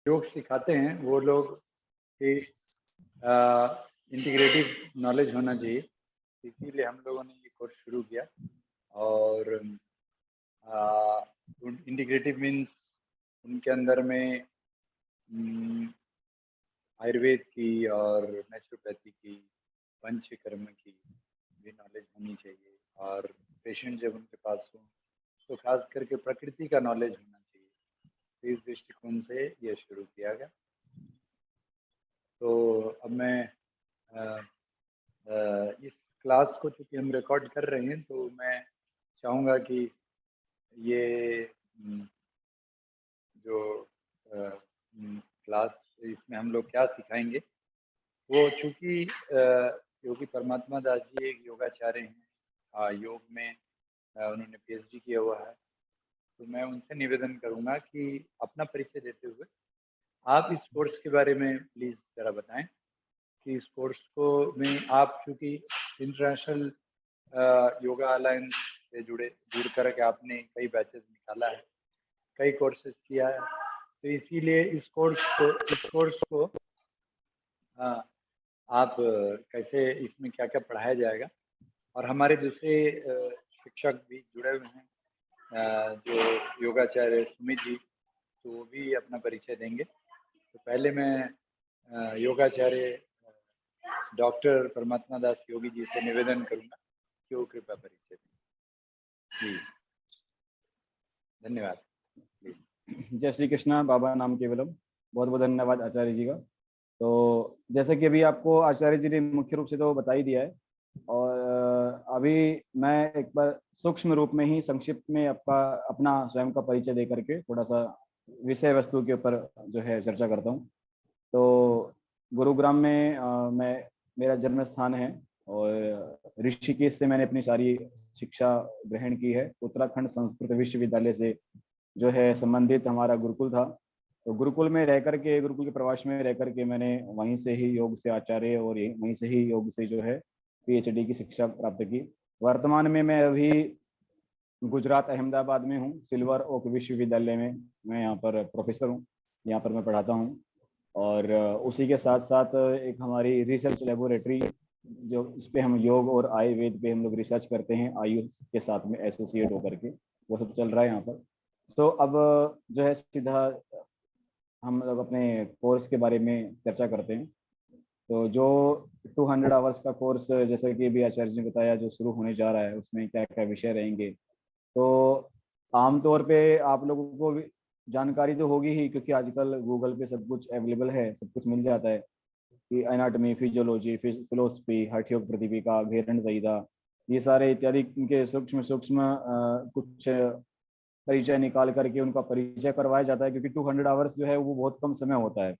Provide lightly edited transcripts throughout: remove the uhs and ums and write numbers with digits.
योग सिखाते हैं वो लोग कि इंटीग्रेटिव नॉलेज होना चाहिए, इसीलिए हम लोगों ने ये कोर्स शुरू किया। और इंटीग्रेटिव मीन्स उनके अंदर में आयुर्वेद की और नेचुरोपैथी की, पंचकर्म की भी नॉलेज होनी चाहिए। और पेशेंट जब उनके पास हो तो खास करके प्रकृति का नॉलेज होना चाहिए। तो इस दृष्टिकोण से ये शुरू किया गया। तो अब मैं इस क्लास को चूँकि हम रिकॉर्ड कर रहे हैं तो मैं चाहूँगा कि ये जो क्लास इसमें हम लोग क्या सिखाएंगे, वो चूँकि योगी परमात्मा दास जी एक योगाचार्य हैं, योग में उन्होंने पीएचडी किया हुआ है। तो मैं उनसे निवेदन करूँगा कि अपना परिचय देते हुए आप इस कोर्स के बारे में प्लीज़ ज़रा बताएं कि इस कोर्स को में आप चूँकि इंटरनेशनल योगा अलायंस से जुड़ कर के आपने कई बैचेस निकाला है, कई कोर्सेज किया है, तो इसीलिए इस कोर्स को आप कैसे, इसमें क्या क्या पढ़ाया जाएगा। और हमारे दूसरे शिक्षक भी जुड़े हुए हैं, जो योगाचार्य सुमित जी, तो वो भी अपना परिचय देंगे। तो पहले मैं योगाचार्य डॉक्टर परमात्मा दास योगी जी से निवेदन करूंगा कि वो कृपया परिचय दें। जी धन्यवाद। जय श्री कृष्णा, बाबा नाम केवलम। बहुत बहुत धन्यवाद आचार्य जी का। तो जैसे कि अभी आपको आचार्य जी ने मुख्य रूप से तो बता ही दिया है, और अभी मैं एक बार सूक्ष्म रूप में ही संक्षिप्त में आपका अपना स्वयं का परिचय दे करके थोड़ा सा विषय वस्तु के ऊपर जो है चर्चा करता हूँ। तो गुरुग्राम में मेरा जन्म स्थान है, और ऋषिकेश से मैंने अपनी सारी शिक्षा ग्रहण की है। उत्तराखंड संस्कृत विश्वविद्यालय से जो है संबंधित हमारा गुरुकुल था। तो गुरुकुल में रह करके, गुरुकुल के प्रवास में रह करके मैंने वहीं से ही योग से आचार्य और वहीं से ही योग से जो है पीएचडी की शिक्षा प्राप्त की। वर्तमान में मैं अभी गुजरात अहमदाबाद में हूँ, सिल्वर ओक विश्वविद्यालय में मैं यहाँ पर प्रोफेसर हूँ, यहाँ पर मैं पढ़ाता हूँ। और उसी के साथ साथ एक हमारी रिसर्च लेबोरेटरी, जो इस पे हम योग और आयुर्वेद पे हम लोग रिसर्च करते हैं, आयुष के साथ में एसोसिएट होकर के, वो सब चल रहा है यहाँ पर। तो अब जो है सीधा हम लोग अपने कोर्स के बारे में चर्चा करते हैं। तो जो 200 आवर्स का कोर्स, जैसे कि भी आचार्य जी ने बताया, जो शुरू होने जा रहा है, उसमें क्या क्या विषय रहेंगे। तो आमतौर पे आप लोगों को भी जानकारी तो होगी ही, क्योंकि आजकल गूगल पे सब कुछ अवेलेबल है, सब कुछ मिल जाता है कि anatomy, physiology, philosophy, Hathayoga Pradipika, घेरन संहिता, ये सारे इत्यादि इनके सूक्ष्म सूक्ष्म कुछ परिचय निकाल करके उनका परिचय करवाया जाता है। क्योंकि 200 आवर्स जो है वो बहुत कम समय होता है,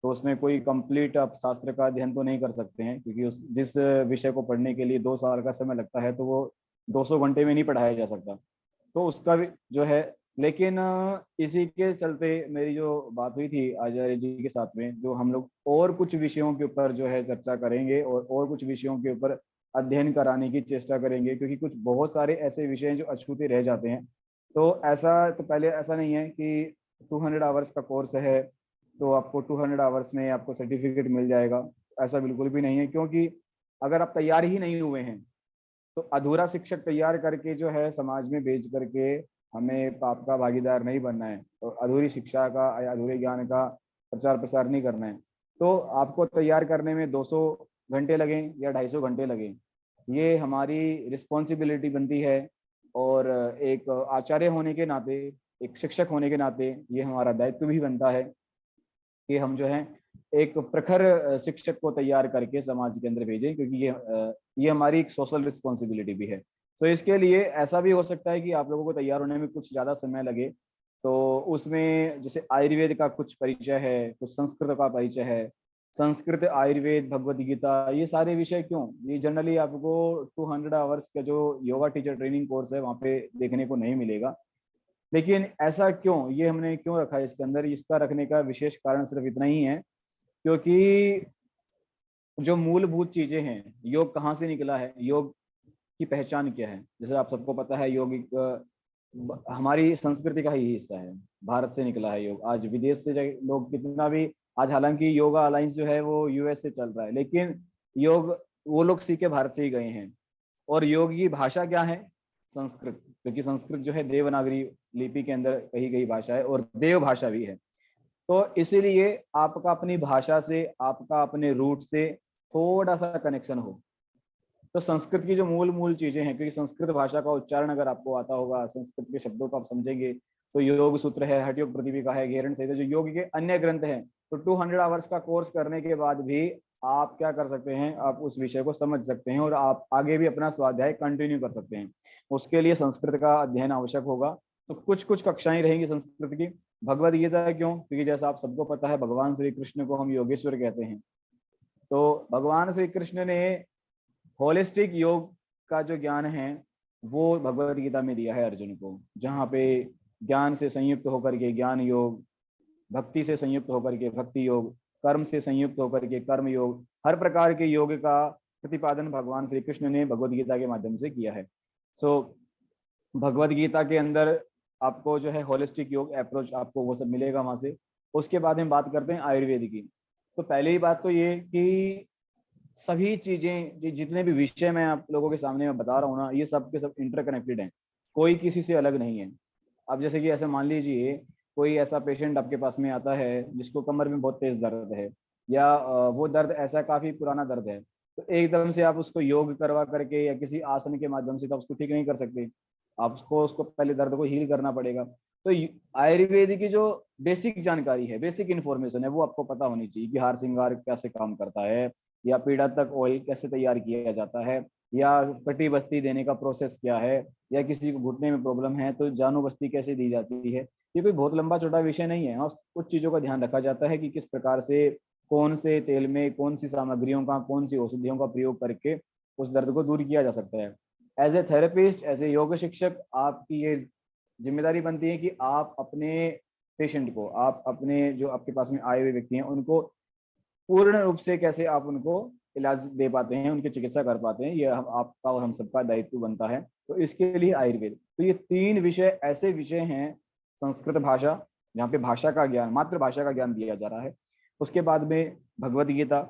तो उसमें कोई कंप्लीट आप शास्त्र का अध्ययन तो नहीं कर सकते हैं, क्योंकि उस जिस विषय को पढ़ने के लिए 2 साल का समय लगता है, तो वो 200 घंटे में नहीं पढ़ाया जा सकता। तो उसका भी जो है, लेकिन इसी के चलते मेरी जो बात हुई थी आचार्य जी के साथ में, जो हम लोग और कुछ विषयों के ऊपर जो है चर्चा करेंगे, और कुछ विषयों के ऊपर अध्ययन कराने की चेष्टा करेंगे, क्योंकि कुछ बहुत सारे ऐसे विषय हैं जो अछूते रह जाते हैं। तो ऐसा तो पहले ऐसा नहीं है कि 200 आवर्स का कोर्स है तो आपको 200 आवर्स में आपको सर्टिफिकेट मिल जाएगा। ऐसा बिल्कुल भी नहीं है, क्योंकि अगर आप तैयार ही नहीं हुए हैं तो अधूरा शिक्षक तैयार करके जो है समाज में भेज करके हमें पाप का भागीदार नहीं बनना है, तो अधूरी शिक्षा का या अधूरे ज्ञान का प्रचार प्रसार नहीं करना है। तो आपको तैयार करने में 200 घंटे लगें या 250 घंटे लगें, ये हमारी रिस्पॉन्सिबिलिटी बनती है। और एक आचार्य होने के नाते, एक शिक्षक होने के नाते ये हमारा दायित्व भी बनता है कि हम जो है एक प्रखर शिक्षक को तैयार करके समाज के अंदर भेजें, क्योंकि ये हमारी एक सोशल रिस्पॉन्सिबिलिटी भी है। तो इसके लिए ऐसा भी हो सकता है कि आप लोगों को तैयार होने में कुछ ज़्यादा समय लगे। तो उसमें जैसे आयुर्वेद का कुछ परिचय है, कुछ संस्कृत का परिचय है, संस्कृत, आयुर्वेद, भगवत गीता, ये सारे विषय क्यों, ये जनरली आपको 200 आवर्स का जो योगा टीचर ट्रेनिंग कोर्स है वहाँ पे देखने को नहीं मिलेगा। लेकिन ऐसा क्यों, ये हमने क्यों रखा है इसके अंदर, इसका रखने का विशेष कारण सिर्फ इतना ही है, क्योंकि जो मूलभूत चीजें हैं, योग कहाँ से निकला है, योग की पहचान क्या है। जैसे आप सबको पता है, योग हमारी संस्कृति का ही हिस्सा है, भारत से निकला है योग। आज विदेश से लोग कितना भी, आज हालांकि योगा अलायंस जो है वो यूएस से चल रहा है, लेकिन योग वो लोग सीखे भारत से ही गए हैं। और योग की भाषा क्या है? संस्कृत, क्योंकि संस्कृत जो है देवनागरी लिपि के अंदर कही गई भाषा है और देव भाषा भी है। तो इसीलिए आपका अपनी भाषा से, आपका अपने रूट से थोड़ा सा कनेक्शन हो। तो संस्कृत की जो मूल मूल चीजें हैं, क्योंकि संस्कृत भाषा का उच्चारण अगर आपको आता होगा, संस्कृत के शब्दों को आप समझेंगे, तो योग सूत्र है, हठ योग प्रतिपिका है, घेरण सहित जो योग के अन्य ग्रंथ हैं, तो 200 आवर्स का कोर्स करने के बाद भी आप क्या कर सकते हैं, आप उस विषय को समझ सकते हैं और आप आगे भी अपना स्वाध्याय कंटिन्यू कर सकते हैं। उसके लिए संस्कृत का अध्ययन आवश्यक होगा। तो कुछ कुछ कक्षाएं रहेंगी संस्कृत की। भगवद गीता क्यों? क्योंकि जैसा आप सबको पता है, भगवान श्री कृष्ण को हम योगेश्वर कहते हैं। तो भगवान श्री कृष्ण ने होलिस्टिक योग का जो ज्ञान है वो भगवद गीता में दिया है अर्जुन को, जहाँ पे ज्ञान से संयुक्त होकर के ज्ञान योग, भक्ति से संयुक्त होकर के भक्ति योग, कर्म से संयुक्त होकर के कर्म योग, हर प्रकार के योग का प्रतिपादन भगवान श्री कृष्ण ने भगवद गीता के माध्यम से किया है। सो भगवद गीता के अंदर आपको जो है होलिस्टिक योग अप्रोच आपको वो सब मिलेगा वहां से। उसके बाद हम बात करते हैं आयुर्वेद की। तो पहले ही बात तो ये कि सभी चीजें, जितने भी विषय मैं आप लोगों के सामने मैं बता रहा हूँ ना, ये सब के सब इंटरकनेक्टेड हैं, कोई किसी से अलग नहीं है। अब जैसे कि ऐसे मान लीजिए कोई ऐसा पेशेंट आपके पास में आता है जिसको कमर में बहुत तेज दर्द है, या वो दर्द ऐसा काफी पुराना दर्द है, तो एकदम से आप उसको योग करवा करके या किसी आसन के माध्यम से तो उसको ठीक नहीं कर सकते। आपको उसको पहले दर्द को हील करना पड़ेगा। तो आयुर्वेद की जो बेसिक जानकारी है, बेसिक इन्फॉर्मेशन है, वो आपको पता होनी चाहिए कि हार श्रृंगार कैसे काम करता है, या पीड़ा तक ऑयल कैसे तैयार किया जाता है, या कटी बस्ती देने का प्रोसेस क्या है, या किसी को घुटने में प्रॉब्लम है तो जानू बस्ती कैसे दी जाती है। ये कोई बहुत लंबा छोटा विषय नहीं है। और कुछ चीजों का ध्यान रखा जाता है कि किस प्रकार से, कौन से तेल में कौन सी सामग्रियों का, कौन सी औषधियों का प्रयोग करके उस दर्द को दूर किया जा सकता है। As a therapist, as a yoga शिक्षक, आपकी ये जिम्मेदारी बनती है कि आप अपने पेशेंट को, आप अपने जो आपके पास में आए हुए व्यक्ति हैं उनको पूर्ण रूप से कैसे आप उनको इलाज दे पाते हैं, उनकी चिकित्सा कर पाते हैं, ये आपका और हम सबका दायित्व बनता है। तो इसके लिए आयुर्वेद, तो ये 3 विषय ऐसे विषय हैं। संस्कृत भाषा, जहाँ पे भाषा का ज्ञान, मातृभाषा का ज्ञान दिया जा रहा है। उसके बाद में भगवद गीता,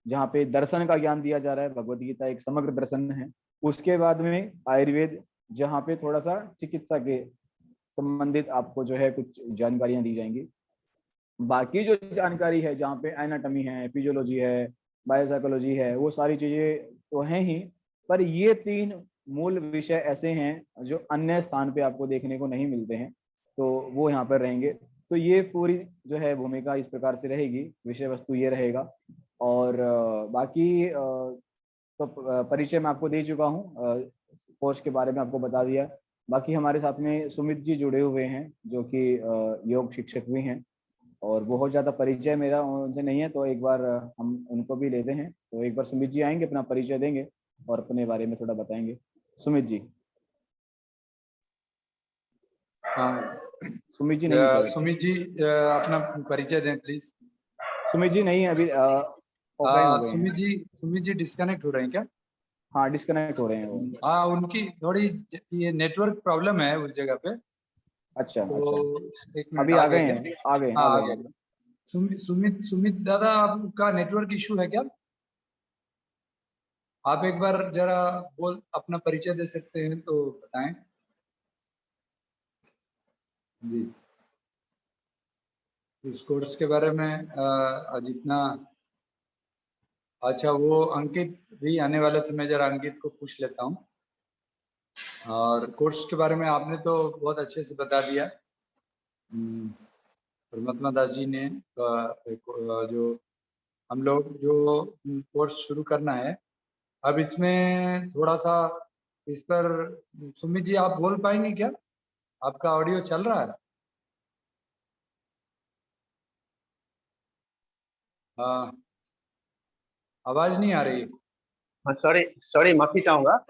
जहाँ पे दर्शन का ज्ञान दिया जा रहा है, भगवद गीता एक समग्र दर्शन है। उसके बाद में आयुर्वेद, जहाँ पे थोड़ा सा चिकित्सा के संबंधित आपको जो है कुछ जानकारियां दी जाएंगी। बाकी जो जानकारी है, जहाँ पे एनाटॉमी है, फिजियोलॉजी है, बायोसाइकोलॉजी है, वो सारी चीजें तो हैं ही, पर ये 3 मूल विषय ऐसे हैं जो अन्य स्थान पे आपको देखने को नहीं मिलते हैं, तो वो यहाँ पर रहेंगे। तो ये पूरी जो है भूमिका इस प्रकार से रहेगी, विषय वस्तु ये रहेगा। और बाकी तो परिचय मैं आपको दे चुका हूँ, कोर्स के बारे में आपको बता दिया। बाकी हमारे साथ में सुमित जी जुड़े हुए हैं, जो कि योग शिक्षक भी हैं, और बहुत ज़्यादा परिचय मेरा उनसे नहीं है, तो एक बार हम उनको भी लेते हैं। तो एक बार सुमित जी आएंगे, अपना परिचय देंगे और अपने बारे में थोड़ा बताएंगे। सुमित जी। हाँ, सुमित जी नहीं है सर। सुमित जी अपना परिचय दें प्लीज। सुमित जी नहीं है अभी, ऑफलाइन हो गए हैं। सुमित जी डिस्कनेक्ट हो रहे हैं क्या? हाँ, डिस्कनेक्ट हो रहे हैं वो। हाँ, उनकी थोड़ी ये नेटवर्क प्रॉब्लम है उस जगह पे। अच्छा तो अच्छा, 1 मिनट अभी आ आ गए गए क्या? हैं, आ गए हाँ, आ आ गए गए। हैं। सुमित दादा, आपका नेटवर्क इशू है क्या? आप एक बार जरा अपना परिचय दे सकते हैं तो बताएं जी। इस कोर्स के बारे में जितना, अच्छा वो अंकित भी आने वाले थे, मैं जरा अंकित को पूछ लेता हूँ। और कोर्स के बारे में आपने तो बहुत अच्छे से बता दिया। परमात्मा दास जी ने जो हम लोग जो कोर्स शुरू करना है, अब इसमें थोड़ा सा इस पर सुमित जी आप बोल पाएंगे क्या? आपका ऑडियो चल रहा है? हाँ, आवाज नहीं आ रही। हाँ, सॉरी सॉरी, माफी चाहूंगा।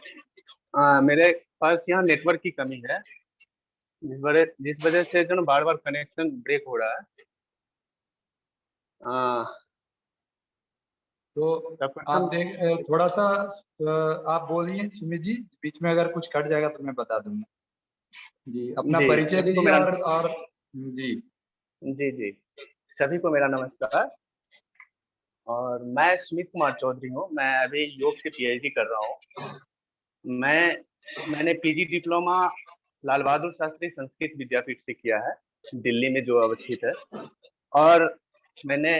मेरे पास यहाँ नेटवर्क की कमी है, जिस वजह से जो ना बार बार कनेक्शन ब्रेक हो रहा है। तो सर्वप्रथम आप थोड़ा सा आप बोलिए सुमित जी, बीच में अगर कुछ कट जाएगा तो मैं बता दूंगा। जी, अपना जी, परिचय सभी को दीजिए मेरा और जी जी, जी। सभी को मेरा नमस्कार और मैं सुमित कुमार चौधरी हूँ। मैं अभी योग से पीएचडी कर रहा हूँ। मैंने पीजी डिप्लोमा लाल बहादुर शास्त्री संस्कृत विद्यापीठ से किया है, दिल्ली में जो अवस्थित है, और मैंने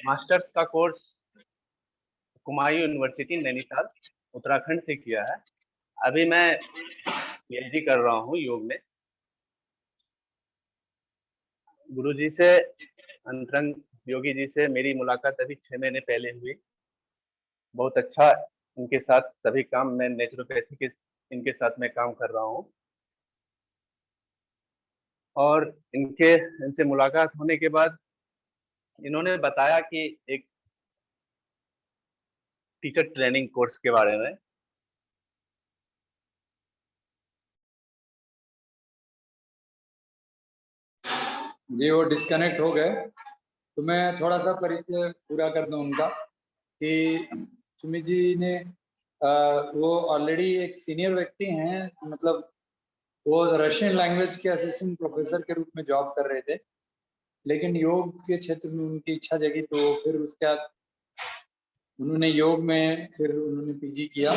मास्टर्स का कोर्स कुमायूं यूनिवर्सिटी नैनीताल उत्तराखंड से किया है। अभी मैं पीएचडी कर रहा हूँ योग में। गुरुजी से, अंतरंग योगी जी से मेरी मुलाकात अभी 6 महीने पहले हुई। बहुत अच्छा इनके साथ सभी काम, मैं नेचुरोपैथी के इनके साथ मैं काम कर रहा हूँ, और इनसे मुलाकात होने के बाद इन्होंने बताया कि एक टीचर ट्रेनिंग कोर्स के बारे में। जी, वो डिस्कनेक्ट हो गए, तो मैं थोड़ा सा परिचय पूरा कर दूं उनका कि सुमित जी ने वो ऑलरेडी एक सीनियर व्यक्ति हैं, मतलब वो रशियन लैंग्वेज के असिस्टेंट प्रोफेसर के रूप में जॉब कर रहे थे, लेकिन योग के क्षेत्र में उनकी इच्छा जगी, तो फिर उसके बाद उन्होंने योग में फिर उन्होंने पीजी किया,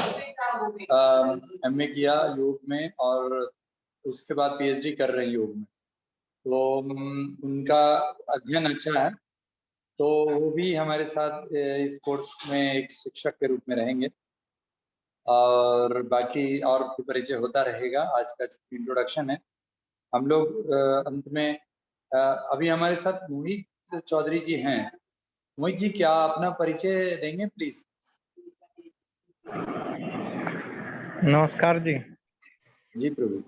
एमए किया योग में, और उसके बाद पीएचडी कर रहे हैं योग में। तो उनका अध्ययन अच्छा है, तो वो भी हमारे साथ इस कोर्स में एक शिक्षक के रूप में रहेंगे, और बाकी और भी परिचय होता रहेगा। आज का इंट्रोडक्शन है। हम लोग अंत में अभी हमारे साथ मोहित चौधरी जी हैं। मोहित जी, क्या अपना परिचय देंगे प्लीज? नमस्कार जी। जी प्रभु।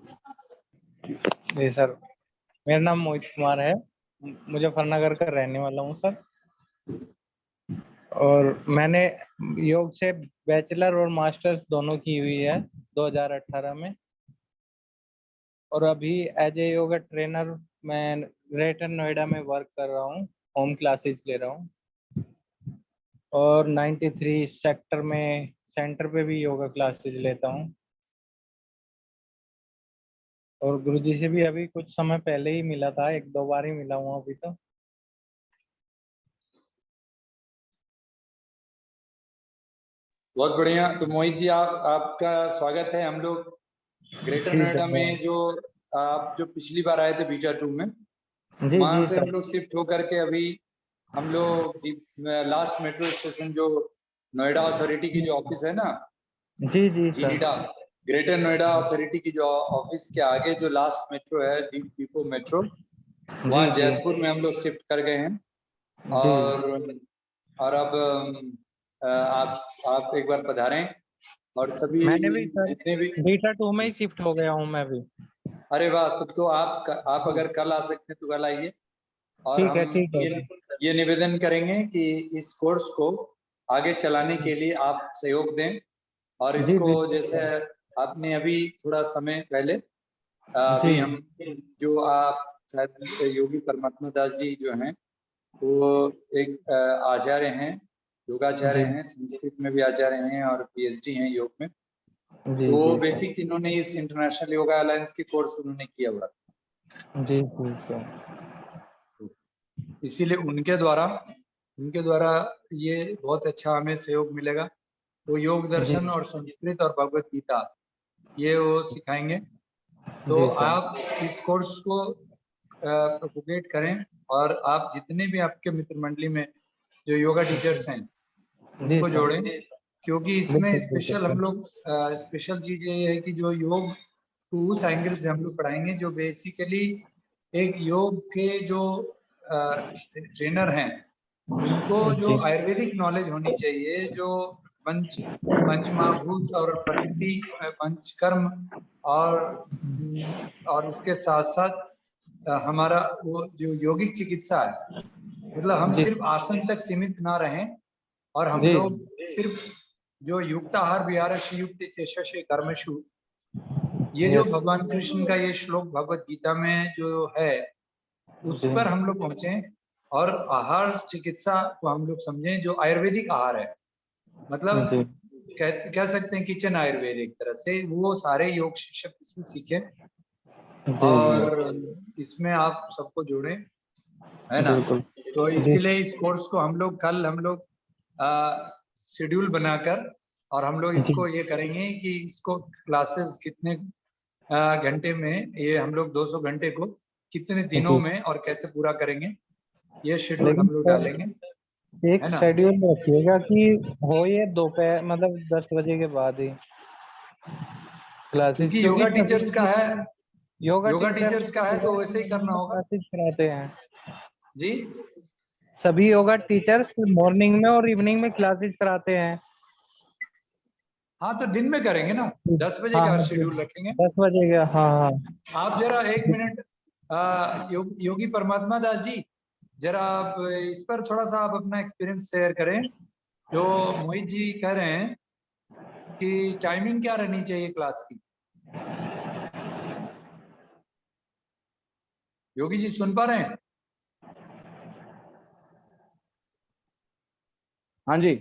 जी सर, मेरा नाम मोहित कुमार है, मुजफ्फरनगर का रहने वाला हूँ सर। और मैंने योग से बैचलर और मास्टर्स दोनों की हुई है 2018 में। और अभी एज ए योगा ट्रेनर मैं ग्रेटर नोएडा में वर्क कर रहा हूँ, होम क्लासेस ले रहा हूँ, और 93 सेक्टर में सेंटर पे भी योगा क्लासेस लेता हूँ। और गुरुजी से भी अभी कुछ समय पहले ही मिला था, 1-2 बार ही मिला हूँ अभी तो। बहुत बढ़िया। तो मोहित जी, आपका स्वागत है। हम लोग ग्रेटर जी नोएडा सर। में जो आप जो पिछली बार आए थे बीटा 2 में, जी वहां जी से हम सर। लोग शिफ्ट होकर के अभी हम लोग लास्ट मेट्रो स्टेशन जो नोएडा अथॉरिटी की जो ऑफिस है ना, जी जी सर। जीनीडा, ग्रेटर नोएडा अथॉरिटी की जो ऑफिस के आगे जो लास्ट मेट्रो है, डिपो मेट्रो, जी वहाँ जी जयपुर में हम लोग शिफ्ट कर गए हैं। जी। और अब आप एक बार पधारें, और सभी मैंने भी सर जितने भी। बीटा 2 में ही शिफ्ट हो गया हूँ मैं भी। अरे वाह, तब तो आप अगर कल आ सकते हैं तो कल आइए, और ठीक हम है, ठीक है ये सर। ये निवेदन करेंगे कि इस कोर्स को आगे चलाने के लिए आप सहयोग दें, और जी इसको बिल्कुल जैसे सर। आपने अभी थोड़ा समय पहले जी अभी हम जो आप शायद योगी परमात्मा दास जी जो हैं, वो एक आचार्य हैं, योगाचार्य जी हैं, संस्कृत में भी आचार्य हैं और पीएचडी हैं योग में। जी तो जी सर। बेसिक इन्होंने इस इंटरनेशनल योगा अलायंस के कोर्स उन्होंने किया हुआ, जी जी सर। इसीलिए उनके द्वारा ये बहुत अच्छा हमें सहयोग मिलेगा। वो योग जी दर्शन और संस्कृत और भगवत गीता ये वो सिखाएंगे। तो जी सर। आप इस कोर्स को प्रोपोगेट करें, और आप जितने भी आपके मित्र मंडली में जो योगा टीचर्स हैं जी उनको सर। जोड़ें, क्योंकि इसमें बिल्कुल बिल्कुल स्पेशल हम सर। लोग स्पेशल चीज ये है कि जो योग को उस एंगल से हम लोग पढ़ाएंगे जो बेसिकली एक योग के जो ट्रेनर हैं उनको जो जी आयुर्वेदिक नॉलेज होनी चाहिए, जो पंचमहाभूत और प्रकृति, पंचकर्म, और और उसके साथ साथ हमारा वो जो यौगिक चिकित्सा है, मतलब हम जी सिर्फ आसन तक सीमित ना रहें, और हम जी लोग सिर्फ जो युक्ताहार विहार युक्त चेष्टे कर्मशु, ये जो यस भगवान कृष्ण का ये श्लोक भगवत गीता में जो है उस जी पर हम लोग पहुंचे, और आहार चिकित्सा को हम लोग समझें जो आयुर्वेदिक आहार है, मतलब जी कह सकते हैं किचन आयुर्वेद। एक तरह से वो सारे योग शिक्षक इसमें सीखे, और इसमें आप सबको जोड़ें, है ना। बिल्कुल। तो जी। इसीलिए इस कोर्स को हम लोग कल शेड्यूल बनाकर और हम लोग जी। इसको ये करेंगे कि इसको क्लासेस कितने घंटे में, ये हम लोग 200 घंटे को कितने दिनों जी। में और कैसे पूरा करेंगे, ये शेड्यूल लेकिन हम लोग सर डालेंगे, एक है ना। शेड्यूल रखिएगा कि हो ये दोपहर मतलब 10 बजे के बाद ही क्लासेस, क्योंकि क्योंकि योगा सभी टीचर्स का है, योगा योगा टीचर टीचर्स का है तो वैसे ही करना होगा क्लासेस कराते हैं। जी। सभी योगा टीचर्स मॉर्निंग में और इवनिंग में क्लासेस कराते हैं। हाँ तो दिन में करेंगे ना, 10 बजे हाँ का हाँ, शेड्यूल रखेंगे। 10 बजे का। हाँ हाँ। आप जरा 1 मिनट योगी परमात्मा दास जी, जरा आप इस पर थोड़ा सा आप अपना एक्सपीरियंस शेयर करें। जो मोहित जी कह रहे हैं कि टाइमिंग क्या रहनी चाहिए क्लास की। योगी जी सुन पा रहे हैं? हाँ जी।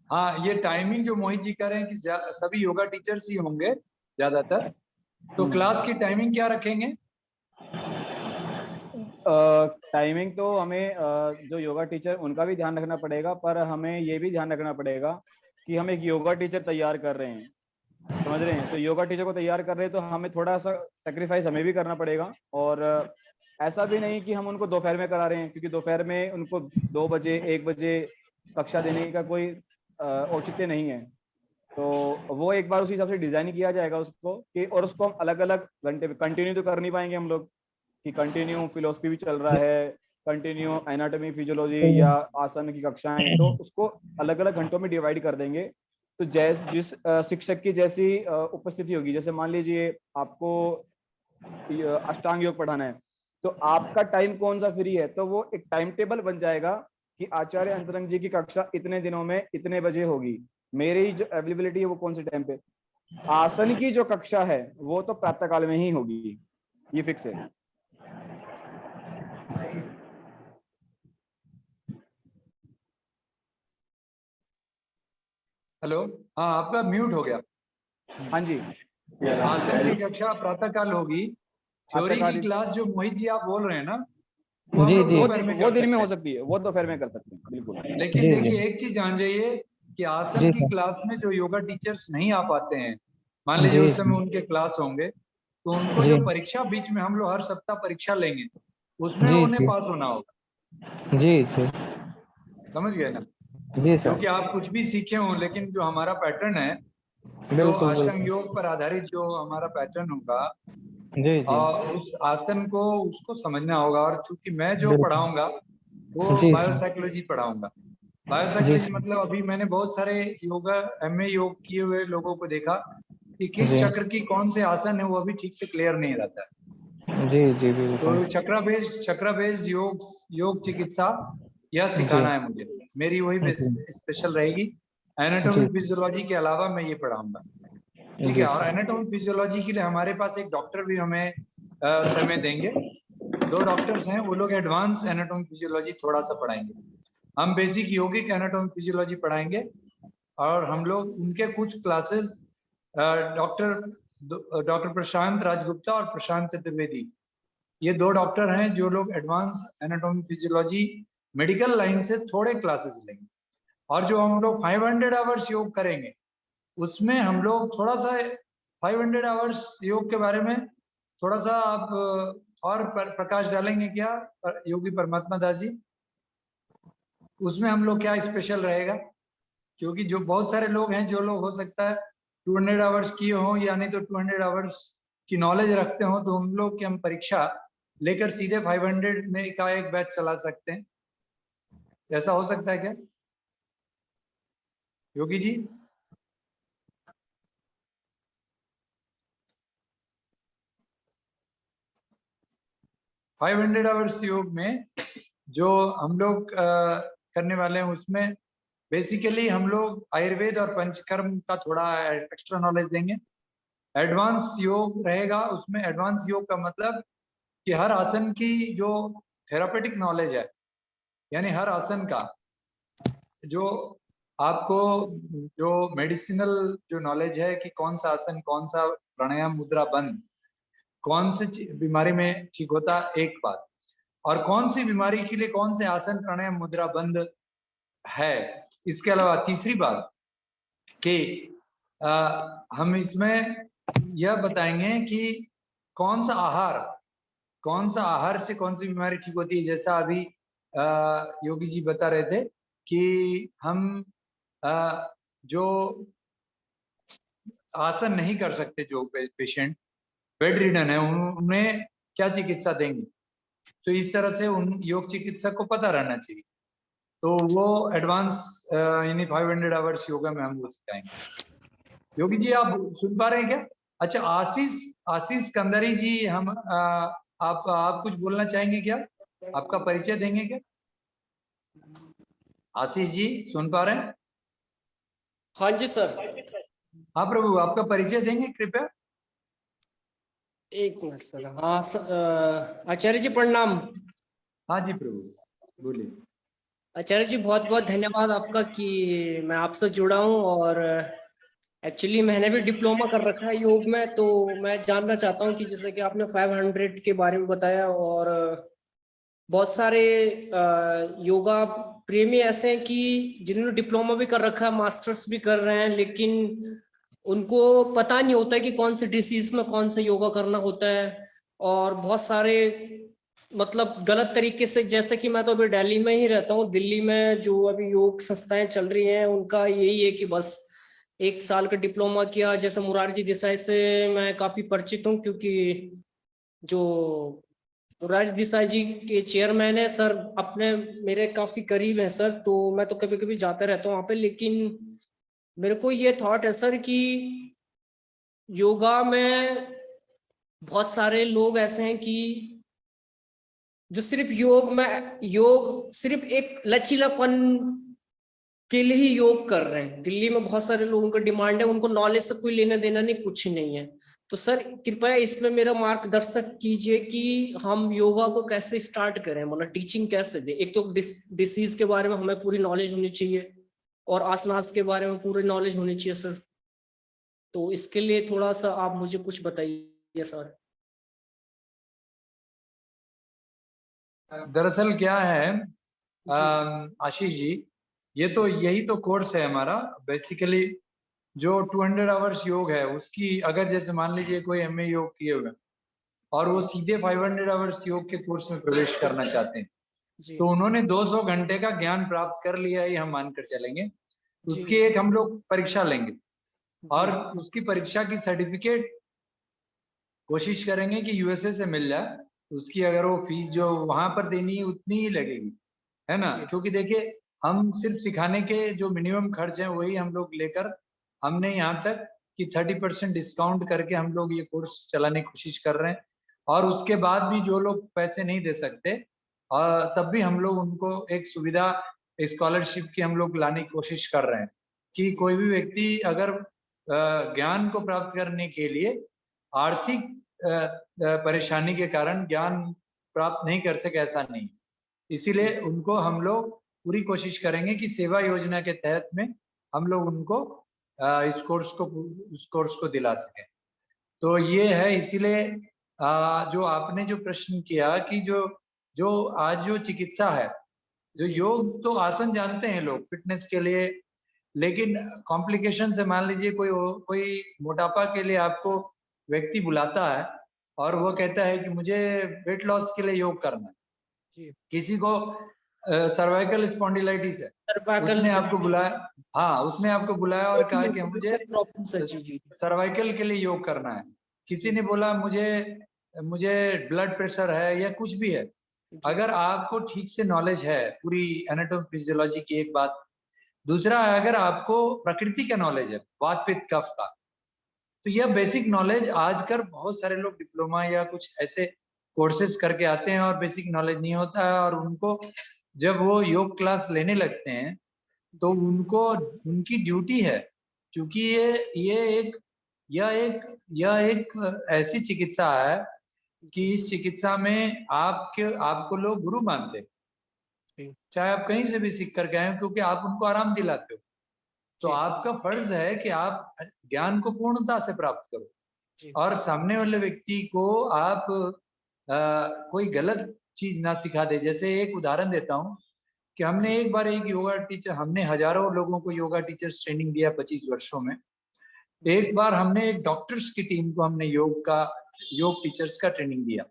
हाँ, ये टाइमिंग जो मोहित जी कह रहे हैं कि सभी योगा टीचर्स ही होंगे ज्यादातर, तो क्लास की टाइमिंग क्या रखेंगे? टाइमिंग तो हमें जो योगा टीचर उनका भी ध्यान रखना पड़ेगा, पर हमें ये भी ध्यान रखना पड़ेगा कि हम एक योगा टीचर तैयार कर रहे हैं, समझ रहे हैं। तो योगा टीचर को तैयार कर रहे हैं तो हमें थोड़ा सा सेक्रीफाइस हमें भी करना पड़ेगा। और ऐसा भी नहीं कि हम उनको दोपहर में करा रहे हैं, क्योंकि दोपहर में उनको 2 बजे 1 बजे कक्षा देने का कोई औचित्य नहीं है। तो वो एक बार उसी हिसाब से डिजाइन किया जाएगा उसको कि, और उसको हम अलग अलग घंटे पे कंटिन्यू तो कर नहीं पाएंगे हम लोग कि कंटिन्यू फिलोसफी भी चल रहा है, कंटिन्यू एनाटॉमी फिजियोलॉजी या आसन की कक्षाएं, तो उसको अलग अलग घंटों में डिवाइड कर देंगे। तो जिस शिक्षक की जैसी उपस्थिति होगी, जैसे मान लीजिए आपको अष्टांग योग पढ़ाना है, तो आपका टाइम कौन सा फ्री है, तो वो एक टाइम टेबल बन जाएगा कि आचार्य अंतरंग जी की कक्षा इतने दिनों में इतने बजे होगी, मेरी जो अवेलेबिलिटी है वो कौन से टाइम पे। आसन की जो कक्षा है वो तो प्रातःकाल में ही होगी, ये फिक्स है। हेलो, हाँ आपका म्यूट हो गया। हाँ जी। आसन की कक्षा प्रातःकाल होगी। थ्योरी की प्रातःकाल क्लास जो मोहित जी आप बोल रहे हैं ना, वो हम जी लोग जी दोपहर में वो कर दिन में सकते हो हैं। सकती है, वो दोपहर में कर सकते हैं, बिल्कुल। लेकिन जी देखिए जी एक चीज जान जाइए कि आसन जी की सर। क्लास में जो योगा टीचर्स नहीं आ पाते हैं, मान लीजिए जी उस समय उनके क्लास होंगे, तो उनको जी जो परीक्षा बीच में हम लोग हर सप्ताह परीक्षा लेंगे, उसमें जी उन्हें जी पास होना होगा। जी जी समझ गए ना। जी सर। क्योंकि आप कुछ भी सीखे हो, लेकिन जो हमारा पैटर्न है, जो बिल्कुल अष्टांग बिल्कुल। योग पर आधारित जो हमारा पैटर्न होगा, जी जी उस आसन को उसको समझना होगा। और चूंकि मैं जो बिल्कुल। पढ़ाऊंगा वो जी सर। बायोसाइकोलॉजी पढ़ाऊंगा। जी बायोसाइकोलॉजी सर। मतलब अभी मैंने बहुत सारे योगा एमए योग किए हुए लोगों को देखा कि किस जी चक्र की कौन से आसन है वो अभी ठीक से क्लियर नहीं रहता है। जी जी तो बिल्कुल। चक्र बेस्ड योग चिकित्सा यह जी सिखाना है मुझे, मेरी वही जी स्पेशल रहेगी। एनाटॉमी जी फिजियोलॉजी के अलावा मैं ये पढ़ाऊंगा, ठीक है। जी और सर। एनाटॉमी फिजियोलॉजी के लिए हमारे पास एक डॉक्टर भी हमें समय देंगे। 2 डॉक्टर्स हैं, वो लोग एडवांस एनाटॉमी फिजियोलॉजी थोड़ा सा पढ़ाएंगे। हम बेसिक यौगिक एनाटॉमी फिजियोलॉजी पढ़ाएंगे। और हम लोग उनके कुछ क्लासेस डॉक्टर डॉक्टर प्रशांत राजगुप्ता और प्रशांत चतुर्वेदी, ये 2 डॉक्टर हैं जो लोग advance anatomy physiology medical line से थोड़े क्लासेस लेंगे। और जो हम लोग 500 आवर्स योग करेंगे, उसमें हम लोग थोड़ा सा 500 आवर्स योग के बारे में थोड़ा सा आप और प्रकाश डालेंगे क्या योगी परमात्मा दास जी? उसमें हम लोग क्या स्पेशल रहेगा? क्योंकि जो बहुत सारे लोग हैं, जो लोग हो सकता है 200 आवर्स किए हों या नहीं तो 200 आवर्स की नॉलेज रखते हो, तो उन लोग की हम परीक्षा लेकर सीधे 500 में का एक बैच चला सकते हैं। ऐसा हो सकता है क्या योगी जी? फाइव 500 आवर्स योग में जो हम लोग करने वाले हैं, उसमें बेसिकली हम लोग आयुर्वेद और पंचकर्म का थोड़ा एक्स्ट्रा नॉलेज देंगे। एडवांस योग रहेगा, उसमें एडवांस योग का मतलब कि हर आसन की जो थेरापेटिक नॉलेज है, यानी हर आसन का जो आपको जो मेडिसिनल जो नॉलेज है कि कौन सा आसन, कौन सा प्राणायाम मुद्रा बंद, कौन सी बीमारी में ठीक होता, एक बात, और कौन सी बीमारी के लिए कौन से आसन प्राणायाम मुद्रा बंद है। इसके अलावा तीसरी बात कि हम इसमें यह बताएंगे कि कौन सा आहार से कौन सी बीमारी ठीक होती है। जैसा अभी योगी जी बता रहे थे कि हम जो आसन नहीं कर सकते, जो पेशेंट बेड रिडन है, उन्हें क्या चिकित्सा देंगे। तो इस तरह से उन योग चिकित्सक को पता रहना चाहिए। तो वो एडवांस यानी 500 आवर्स योगा में हम वो सिखाएंगे। योगी जी आप सुन पा रहे हैं क्या? अच्छा, आशीष कंदरी जी, हम आप कुछ बोलना चाहेंगे क्या? आपका परिचय देंगे क्या? आशीष जी सुन पा रहे हैं? हाँ जी सर। हाँ प्रभु, आपका परिचय देंगे कृपया? एक मिनट सर। हाँ आचार्य जी प्रणाम। हाँ जी प्रभु, बोलिए। आचार्य जी बहुत बहुत धन्यवाद आपका कि मैं आपसे जुड़ा हूँ। और एक्चुअली मैंने भी डिप्लोमा कर रखा है योग में, तो मैं जानना चाहता हूँ कि जैसे कि आपने 500 के बारे में बताया, और बहुत सारे योगा प्रेमी ऐसे हैं कि जिन्होंने डिप्लोमा भी कर रखा है, मास्टर्स भी कर रहे हैं, लेकिन उनको पता नहीं होता है कि कौन से डिसीज में कौन सा योगा करना होता है। और बहुत सारे मतलब गलत तरीके से, जैसे कि मैं तो अभी दिल्ली में ही रहता हूँ, दिल्ली में जो अभी योग संस्थाएं चल रही हैं उनका यही है कि बस 1 साल का डिप्लोमा किया। जैसे मुरारजी देसाई से मैं काफी परिचित हूँ, क्योंकि जो मुरारजी देसाई जी के चेयरमैन है सर, अपने मेरे काफी करीब है सर, तो मैं तो कभी कभी जाता रहता हूँ वहाँ पे। लेकिन मेरे को ये थॉट है सर कि योगा में बहुत सारे लोग ऐसे हैं कि जो सिर्फ योग सिर्फ एक लचीलापन के लिए ही योग कर रहे हैं। दिल्ली में बहुत सारे लोगों का डिमांड है, उनको नॉलेज से कोई लेना देना नहीं, कुछ नहीं है। तो सर कृपया इसमें मेरा मार्गदर्शक कीजिए कि हम योगा को कैसे स्टार्ट करें, मतलब टीचिंग कैसे दें। एक तो डिसीज के बारे में हमें पूरी नॉलेज होनी चाहिए, और आसनास के बारे में पूरी नॉलेज होनी चाहिए सर। तो इसके लिए थोड़ा सा आप मुझे कुछ बताइए सर। दरअसल क्या है आशीष जी, ये तो यही तो कोर्स है हमारा बेसिकली। जो 200 आवर्स योग है उसकी, अगर जैसे मान लीजिए कोई एमए योग किए हुए और वो सीधे 500 आवर्स योग के कोर्स में प्रवेश करना चाहते हैं, तो उन्होंने 200 घंटे का ज्ञान प्राप्त कर लिया है, हम मानकर चलेंगे। उसकी एक हम लोग परीक्षा लेंगे, और उसकी परीक्षा की सर्टिफिकेट कोशिश करेंगे कि यूएसए से मिल जाए। उसकी अगर वो फीस जो वहां पर देनी है उतनी ही लगेगी, है ना? क्योंकि देखिए, हम सिर्फ सिखाने के जो मिनिमम खर्च है वही हम लोग लेकर, हमने यहाँ तक कि 30% डिस्काउंट करके हम लोग ये कोर्स चलाने की कोशिश कर रहे हैं। और उसके बाद भी जो लोग पैसे नहीं दे सकते, तब भी हम लोग उनको एक सुविधा स्कॉलरशिप की हम लोग लाने की कोशिश कर रहे हैं कि कोई भी व्यक्ति अगर ज्ञान को प्राप्त करने के लिए आर्थिक परेशानी के कारण ज्ञान प्राप्त नहीं कर सके, ऐसा नहीं। इसीलिए उनको हम लोग पूरी कोशिश करेंगे कि सेवा योजना के तहत में हम लोग उनको इस कोर्स को दिला सके। तो ये है, इसीलिए जो आपने जो प्रश्न किया कि जो आज जो चिकित्सा है, जो योग तो आसन जानते हैं लोग फिटनेस के लिए, लेकिन कॉम्प्लिकेशन से मान लीजिए कोई मोटापा के लिए आपको व्यक्ति बुलाता है और वो कहता है कि मुझे वेट लॉस के लिए योग करना है। किसी को सर्वाइकल स्पॉन्डिलाइटिस है, उसने आपको बुलाया, हाँ उसने आपको बुलाया और कहा कि मुझे सर्वाइकल के लिए योग करना है। किसी ने बोला मुझे ब्लड प्रेशर है या कुछ भी है। अगर आपको ठीक से नॉलेज है पूरी एनाटॉमी फिजियोलॉजी की, एक बात। दूसरा, अगर आपको प्रकृति का नॉलेज है वात पित्त कफ का, तो यह बेसिक नॉलेज आजकल बहुत सारे लोग डिप्लोमा या कुछ ऐसे कोर्सेज करके आते हैं और बेसिक नॉलेज नहीं होता है, और उनको जब वो योग क्लास लेने लगते हैं तो उनको उनकी ड्यूटी है, क्योंकि यह एक ऐसी चिकित्सा है कि इस चिकित्सा में आपको लोग गुरु मानते हैं, चाहे आप कहीं से भी सीख करके आए हो, क्योंकि आप उनको आराम दिलाते हो। तो आपका फर्ज है कि आप ज्ञान को पूर्णता से प्राप्त करो। जी। और सामने वाले व्यक्ति को आप कोई गलत चीज ना सिखा दे। जैसे एक उदाहरण देता हूँ कि हमने एक बार एक योगा टीचर, हमने हजारों लोगों को योगा टीचर्स ट्रेनिंग दिया 25 वर्षों में। एक बार हमने एक डॉक्टर्स की टीम को हमने योग टीचर्स का ट्रेनिंग दिया,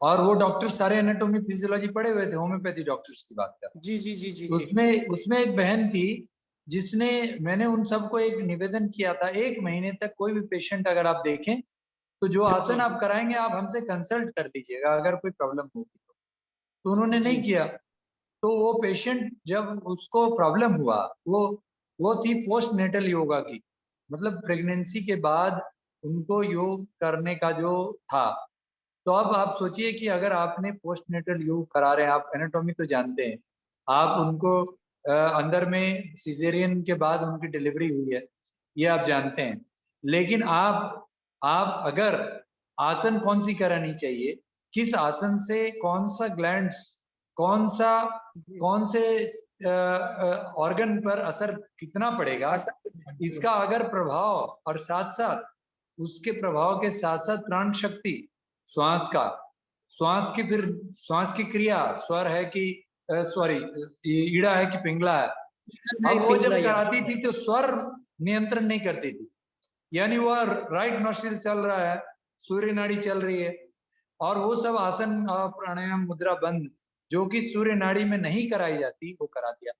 और वो डॉक्टर सारे एनाटॉमी फिजियोलॉजी पढ़े हुए थे, होम्योपैथी डॉक्टर्स की बात कर। जी जी जी जी जी। उसमें एक बहन थी जिसने, मैंने उन सबको एक निवेदन किया था, 1 महीने तक कोई भी पेशेंट अगर आप देखें तो जो आसन आप कराएंगे आप हमसे कंसल्ट कर लीजिएगा अगर कोई प्रॉब्लम होगी तो उन्होंने नहीं किया। तो वो पेशेंट जब उसको प्रॉब्लम हुआ, वो थी पोस्ट नेटल योगा की, मतलब प्रेगनेंसी के बाद उनको योग करने का जो था। तो अब आप सोचिए कि अगर आपने पोस्ट नेटल योग करा रहे हैं, आप एनाटॉमी तो जानते हैं, आप उनको अंदर में सिजेरियन के बाद उनकी डिलीवरी हुई है, ये आप जानते हैं, लेकिन आप अगर आसन कौन सी करानी चाहिए, किस आसन से कौन सा ग्लैंड्स, कौन से ऑर्गन पर असर कितना पड़ेगा, इसका अगर प्रभाव, और साथ साथ उसके प्रभाव के साथ साथ प्राण शक्ति, श्वास का, श्वास की क्रिया, स्वर है कि सॉरी ईड़ा है कि पिंगला है, अब वो जब कराती थी तो स्वर नियंत्रण नहीं करती थी, यानी वो राइट नोस्ट्रिल चल रहा है, सूर्य नाड़ी चल रही है, और वो सब आसन प्राणायाम मुद्रा बंद जो कि सूर्य नाड़ी में नहीं कराई जाती वो करा दिया।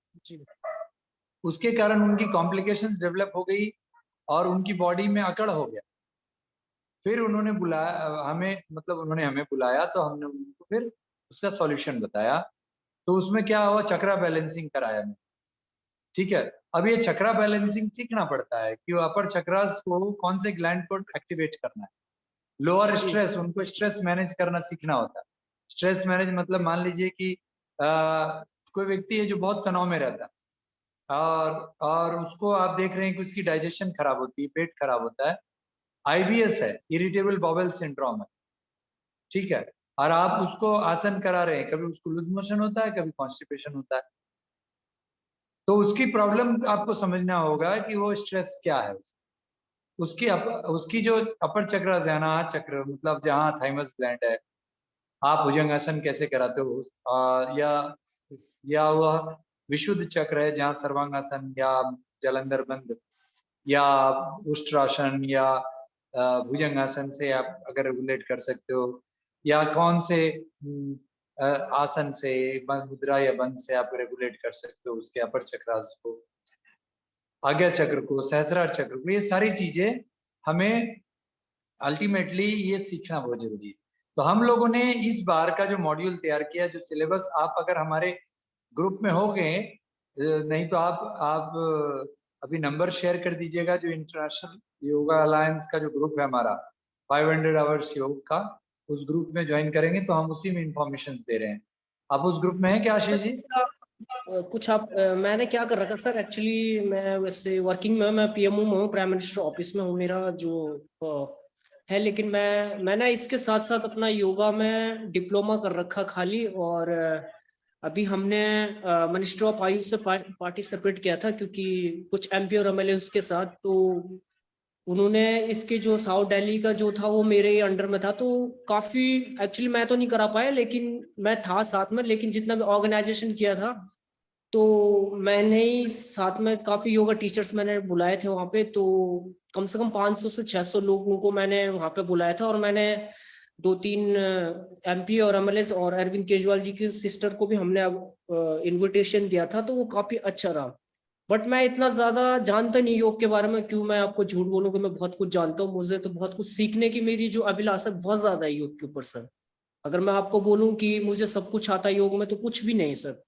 उसके कारण उनकी कॉम्प्लिकेशंस डेवलप हो गई और उनकी बॉडी में अकड़ हो गया। फिर उन्होंने बुलाया हमें, मतलब उन्होंने हमें बुलाया तो हमने उनको फिर उसका सॉल्यूशन बताया। तो उसमें क्या हुआ, चक्रा बैलेंसिंग कराया मैं, ठीक है। अब ये चक्रा बैलेंसिंग सीखना पड़ता है कि वो अपर चक्रास को कौन से ग्लैंड को एक्टिवेट करना है, लोअर स्ट्रेस, उनको स्ट्रेस मैनेज करना सीखना होता है। स्ट्रेस मैनेज मतलब मान लीजिए कि कोई व्यक्ति है जो बहुत तनाव में रहता है, और उसको आप देख रहे हैं कि उसकी डाइजेशन खराब होती है, पेट खराब होता है, IBS है, इरिटेबल बाउल सिंड्रोम है, ठीक है, और आप उसको आसन करा रहे हैं, कभी उसको लूज मोशन होता है, कभी कॉन्स्टिपेशन होता है, तो उसकी प्रॉब्लम आपको समझना होगा कि वो स्ट्रेस क्या है। उसकी जो अपर चक्र है ना, चक्र मतलब जहाँ थाइमस ग्लैंड है, आप भुजंगासन कैसे कराते हो, या वह विशुद्ध चक्र है जहाँ सर्वांगासन या जलंधर बंद या उष्ट्रासन या भुजंगासन से आप अगर रेगुलेट कर सकते हो, या कौन से आसन से, मुद्रा या बंद से आप रेगुलेट कर सकते हो उसके अपर चक्रास को, आज्ञा चक्र को, सहस्रार चक्र को, ये सारी चीजें हमें अल्टीमेटली ये सीखना बहुत जरूरी है। तो हम लोगों ने इस बार का जो मॉड्यूल तैयार किया, जो सिलेबस, आप अगर हमारे ग्रुप में हो गए, नहीं तो आप अभी नंबर शेयर कर दीजिएगा, जो इंटरनेशनल योगा अलायंस का जो ग्रुप है हमारा 500 आवर्स योग का, उस ग्रुप में ज्वाइन करेंगे तो हम उसी में इंफॉर्मेशन दे रहे हैं। आप उस ग्रुप में हैं क्या आशीष जी? कुछ आप मैंने क्या कर रखा सर, एक्चुअली मैं वैसे वर्किंग में, मैं PMO में हूँ, प्राइम मिनिस्टर ऑफिस में हूँ मेरा जो है, लेकिन मैंने इसके साथ साथ अपना योगा में डिप्लोमा कर रखा खाली, और अभी हमने मिनिस्टर ऑफ आयुष से पार्टिसिपेट किया था, क्योंकि कुछ MP और MLA उसके साथ, तो उन्होंने इसके जो साउथ दिल्ली का जो था वो मेरे अंडर में था, तो काफी, एक्चुअली मैं तो नहीं करा पाया, लेकिन मैं था साथ में, लेकिन जितना भी ऑर्गेनाइजेशन किया था तो मैंने ही साथ में काफी योगा टीचर्स मैंने बुलाए थे वहां पे, तो कम से कम 500 से 600 लोगों को मैंने वहां पे बुलाया था, और मैंने 2-3 MP और MLA और अरविंद केजरीवाल जी की सिस्टर को भी हमने अब इन्विटेशन दिया था, तो वो काफी अच्छा रहा। बट मैं इतना ज्यादा जानता नहीं योग के बारे में, क्यों मैं आपको झूठ बोलूं कि मैं बहुत कुछ जानता हूँ, मुझे तो बहुत कुछ सीखने की मेरी जो अभिलाषा बहुत ज्यादा है योग के ऊपर सर। अगर मैं आपको बोलूं कि मुझे सब कुछ आता है योग में, तो कुछ भी नहीं सर।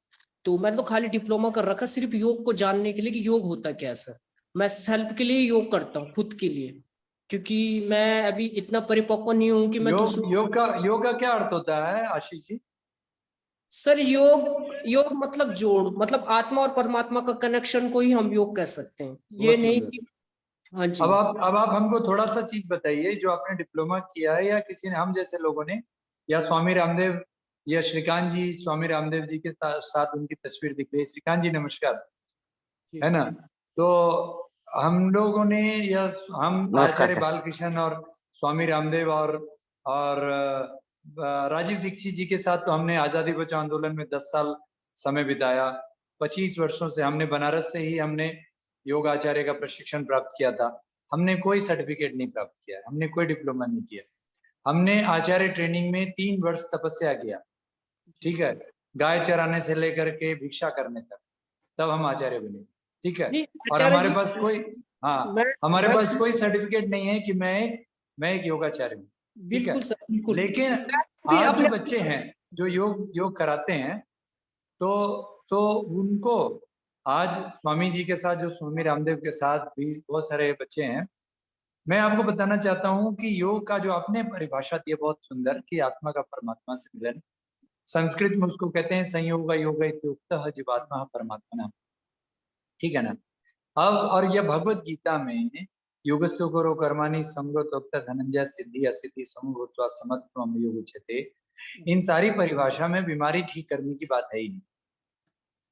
तो मैंने तो खाली डिप्लोमा कर रखा सिर्फ योग को जानने के लिए कि योग होता क्या है सर। मैं सेल्फ के लिए योग करता हूँ, खुद के लिए, क्योंकि मैं अभी इतना परिपक्व नहीं हूँ कि मैं योग का क्या अर्थ होता है आशीष जी? सर योग मतलब जोड़, मतलब आत्मा और परमात्मा का कनेक्शन को ही हम योग कह सकते हैं, ये नहीं कि हाँ जी। अब आप हमको थोड़ा सा चीज बताइए, जो आपने डिप्लोमा किया है, या किसी ने, हम जैसे लोगों ने, या स्वामी रामदेव या श्रीकांत जी, स्वामी रामदेव जी के साथ उनकी तस्वीर दिख रही है। श्रीकांत जी नमस्कार, है ना? तो हम लोगों ने हम नमस्कार आचार्य सर। बालकृष्ण और स्वामी रामदेव और राजीव दीक्षित जी के साथ तो हमने आजादी बचाओ आंदोलन में 10 साल समय बिताया। 25 वर्षों से हमने बनारस से ही हमने योग आचार्य का प्रशिक्षण प्राप्त किया था। हमने कोई सर्टिफिकेट नहीं प्राप्त किया, हमने कोई डिप्लोमा नहीं किया। हमने आचार्य ट्रेनिंग में 3 वर्ष तपस्या किया, ठीक है, गाय चराने से लेकर के भिक्षा करने तक, तब हम आचार्य बने, ठीक है। नहीं और आचार्य हमारे जी, पास कोई, हाँ, हमारे मैं पास कोई सर्टिफिकेट नहीं है कि मैं एक योगाचार्य हूँ, ठीक है। बिल्कुल सर, बिल्कुल। लेकिन मैं भी आज जो अपने बच्चे हैं जो योग कराते हैं, तो उनको आज स्वामी जी के साथ, जो स्वामी रामदेव के साथ भी बहुत सारे बच्चे हैं, मैं आपको बताना चाहता हूँ कि योग का जो आपने परिभाषा दी है बहुत सुंदर, कि आत्मा का परमात्मा से मिलन, संस्कृत में उसको कहते हैं संयोग योग इत्युक्तः जीवात्मा परमात्मा, ठीक है ना। अब और यह भगवत गीता में योगस्य करो कर्माणि संगोक्ता धनंजय सिद्धि असिद्धि समूहत्वा समत्वम योग उच्यते, इन सारी परिभाषा में बीमारी ठीक करने की बात है ही नहीं,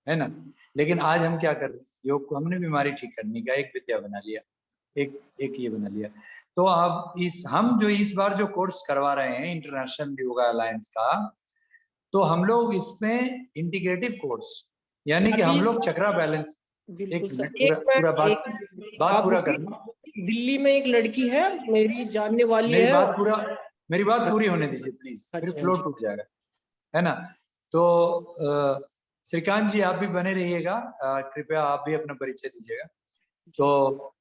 है ना। लेकिन आज हम क्या कर रहे हैं, योग को हमने बीमारी ठीक करने का एक विद्या बना लिया, एक ये बना लिया। तो अब हम जो इस बार जो कोर्स करवा रहे हैं इंटरनेशनल योगा अलायंस का, तो हम लोग इसमें इंटीग्रेटिव कोर्स, यानी कि हम अभी लोग चक्रा बैलेंस, एक बिल्कुल सर, मिनट, पूरा बात पूरा करना। दिल्ली में एक लड़की है मेरी जानने वाली मेरी है। बात पूरी होने दीजिए प्लीज, फिर अच्छा फ्लो जी। टूट जाएगा, है ना। तो श्रीकांत जी आप भी बने रहिएगा, कृपया आप भी अपना परिचय दीजिएगा। तो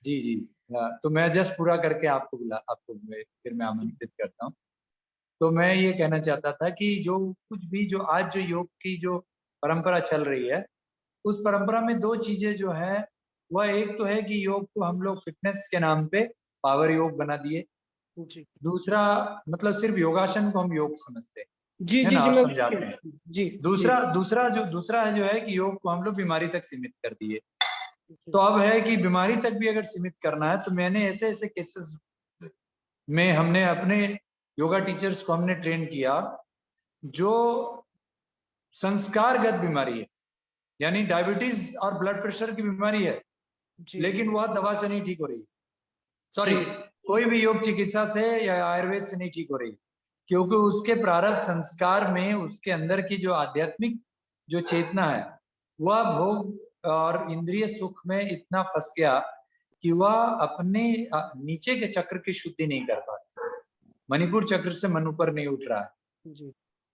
जी जी, तो मैं जस्ट पूरा करके आपको फिर मैं आमंत्रित करता हूँ। तो मैं ये कहना चाहता था कि जो कुछ भी जो आज जो योग की जो परंपरा चल रही है, उस परंपरा में 2 चीजें जो है, वह एक तो है कि योग को हम लोग फिटनेस के नाम पे पावर योग बना दिए। जी दूसरा मतलब सिर्फ योगासन को हम योग समझते हैं, जी है जी ना, जी और मैं समझाते हैं। जी दूसरा है जो है कि योग को हम लोग बीमारी तक सीमित कर दिए। तो अब है कि बीमारी तक भी अगर सीमित करना है, तो मैंने ऐसे ऐसे केसेस में हमने अपने योगा टीचर्स को हमने ट्रेन किया जो संस्कारगत बीमारी है, यानी डायबिटीज और ब्लड प्रेशर की बीमारी है, लेकिन वह दवा से नहीं ठीक हो रही, सॉरी, कोई भी योग चिकित्सा से या आयुर्वेद से नहीं ठीक हो रही, क्योंकि उसके प्रारब्ध संस्कार में उसके अंदर की जो आध्यात्मिक जो चेतना है, वह भोग और इंद्रिय सुख में इतना फंस गया कि वह अपने नीचे के चक्र की शुद्धि नहीं कर पाता, मणिपुर चक्र से मन ऊपर नहीं उठ रहा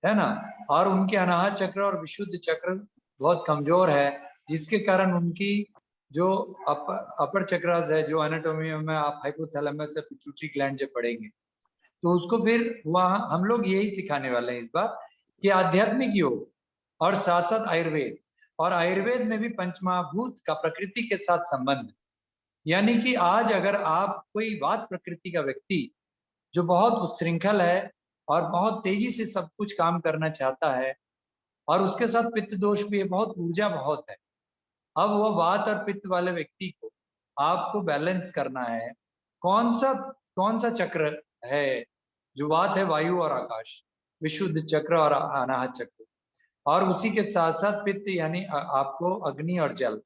है ना। और उनके अनाहत चक्र और विशुद्ध चक्र बहुत कमजोर है, जिसके कारण उनकी जो अपर चक्रास है, जो एनाटॉमी में आप हाइपोथैलेमस से पिट्यूटरी ग्लैंड जब पढ़ेंगे, तो उसको फिर वहां हम लोग यही सिखाने वाले हैं इस बार, कि आध्यात्मिक योग और साथ साथ आयुर्वेद, और आयुर्वेद में भी पंचमहाभूत का प्रकृति के साथ संबंध, यानी कि आज अगर आप कोई वात प्रकृति का व्यक्ति जो बहुत उच्छृंखल है और बहुत तेजी से सब कुछ काम करना चाहता है, और उसके साथ पित्त दोष भी है, बहुत ऊर्जा बहुत है, अब वो वात और पित्त वाले व्यक्ति को आपको बैलेंस करना है। कौन सा चक्र है, जो वात है वायु और आकाश, विशुद्ध चक्र और अनाहत चक्र, और उसी के साथ साथ पित्त यानी आपको अग्नि और जल।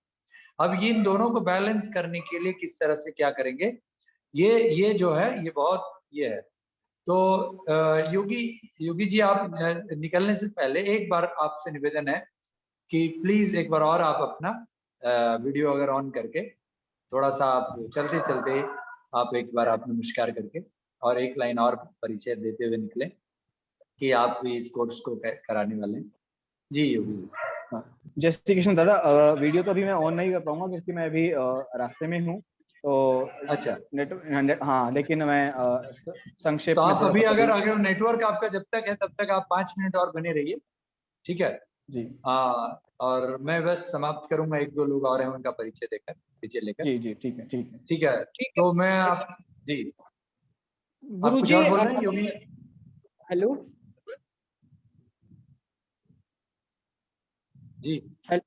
अब इन दोनों को बैलेंस करने के लिए किस तरह से क्या करेंगे, ये जो है ये बहुत ये है। तो योगी जी आप निकलने से पहले एक बार आपसे निवेदन है कि प्लीज एक बार और आप अपना वीडियो अगर ऑन करके थोड़ा सा आप चलते चलते आप एक बार आप नमस्कार करके और एक लाइन और परिचय देते हुए निकले कि आप भी इस कोर्स को कराने वाले हैं। जी योगी जी। जय श्री कृष्ण दादा, वीडियो तो अभी मैं ऑन नहीं कर पाऊंगा क्योंकि मैं अभी रास्ते में हूँ, तो अच्छा नेटवर्क, हाँ, लेकिन मैं संक्षेप तो में आप थोड़ा अभी सा अगर नेटवर्क आपका जब तक है तब तक आप 5 मिनट और बने रहिए, ठीक है। जी और मैं बस समाप्त करूंगा, 1-2 लोग और हैं उनका परिचय देकर परिचय लेकर। जी जी ठीक है ठीक है ठीक है, तो मैं आप जी आप गुरु कुछ जी और बोल रहे हैं योगी? हेलो जी हेलो